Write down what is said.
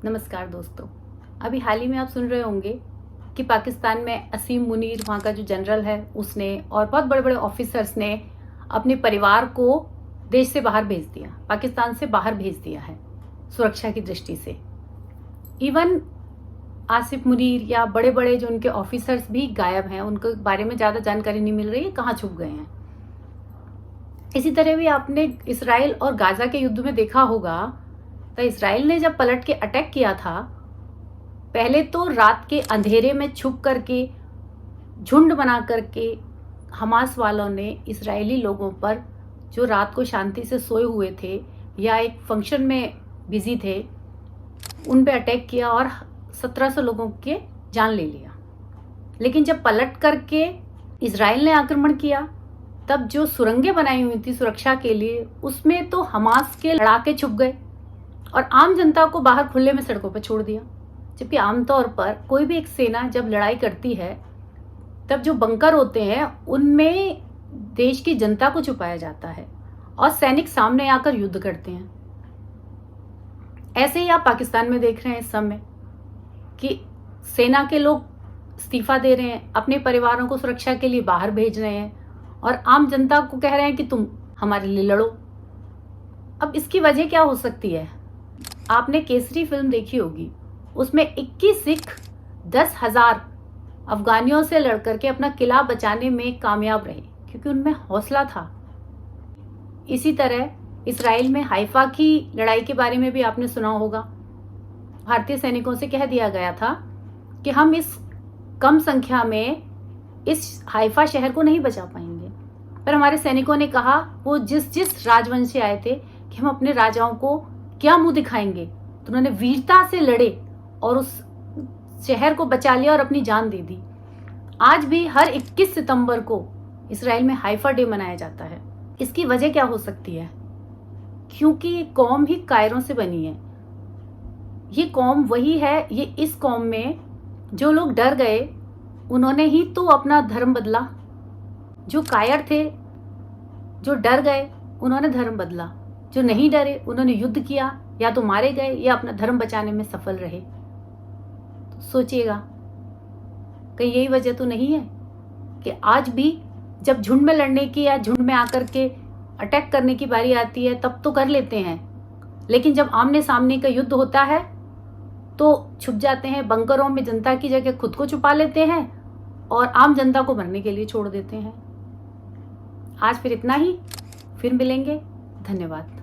नमस्कार दोस्तों। अभी हाल ही में आप सुन रहे होंगे कि पाकिस्तान में असीम मुनीर, वहाँ का जो जनरल है, उसने और बहुत बड़े बड़े ऑफिसर्स ने अपने परिवार को देश से बाहर भेज दिया, पाकिस्तान से बाहर भेज दिया है सुरक्षा की दृष्टि से। इवन आसिफ मुनीर या बड़े बड़े जो उनके ऑफिसर्स भी गायब हैं, उनके बारे में ज़्यादा जानकारी नहीं मिल रही है, कहाँ छुप गए हैं। इसी तरह भी आपने इसराइल और गाजा के युद्ध में देखा होगा, तो इसराइल ने जब पलट के अटैक किया था, पहले तो रात के अंधेरे में छुप करके झुंड बना करके हमास वालों ने इजरायली लोगों पर, जो रात को शांति से सोए हुए थे या एक फंक्शन में बिजी थे, उन पे अटैक किया और 1700 लोगों के जान ले लिया। लेकिन जब पलट करके इजराइल ने आक्रमण किया, तब जो सुरंगें बनाई हुई थी सुरक्षा के लिए, उसमें तो हमास के लड़ाके छुप गए और आम जनता को बाहर खुले में सड़कों पर छोड़ दिया। जबकि आमतौर पर कोई भी एक सेना जब लड़ाई करती है, तब जो बंकर होते हैं उनमें देश की जनता को छुपाया जाता है और सैनिक सामने आकर युद्ध करते हैं। ऐसे ही आप पाकिस्तान में देख रहे हैं इस समय कि सेना के लोग इस्तीफा दे रहे हैं, अपने परिवारों को सुरक्षा के लिए बाहर भेज रहे हैं और आम जनता को कह रहे हैं कि तुम हमारे लिए लड़ो। अब इसकी वजह क्या हो सकती है? आपने केसरी फिल्म देखी होगी, उसमें 21 सिख 10,000 अफगानियों से लड़कर के अपना किला बचाने में कामयाब रहे, क्योंकि उनमें हौसला था। इसी तरह इसराइल में हाइफा की लड़ाई के बारे में भी आपने सुना होगा। भारतीय सैनिकों से कह दिया गया था कि हम इस कम संख्या में इस हाइफा शहर को नहीं बचा पाएंगे, पर हमारे सैनिकों ने कहा, वो जिस राजवंश से आए थे, कि हम अपने राजाओं को क्या मुंह दिखाएंगे। तो उन्होंने वीरता से लड़े और उस शहर को बचा लिया और अपनी जान दे दी। आज भी हर 21 सितंबर को इसराइल में हाइफा डे मनाया जाता है। इसकी वजह क्या हो सकती है? क्योंकि ये कौम ही कायरों से बनी है। ये कौम वही है, ये इस कौम में जो लोग डर गए, उन्होंने ही तो अपना धर्म बदला। जो कायर थे, जो डर गए, उन्होंने धर्म बदला। जो नहीं डरे, उन्होंने युद्ध किया, या तो मारे गए या अपना धर्म बचाने में सफल रहे। तो सोचिएगा, कहीं यही वजह तो नहीं है कि आज भी जब झुंड में लड़ने की या झुंड में आकर के अटैक करने की बारी आती है, तब तो कर लेते हैं, लेकिन जब आमने सामने का युद्ध होता है तो छुप जाते हैं, बंकरों में जनता की जगह खुद को छुपा लेते हैं और आम जनता को मरने के लिए छोड़ देते हैं। आज फिर इतना ही, फिर मिलेंगे। धन्यवाद।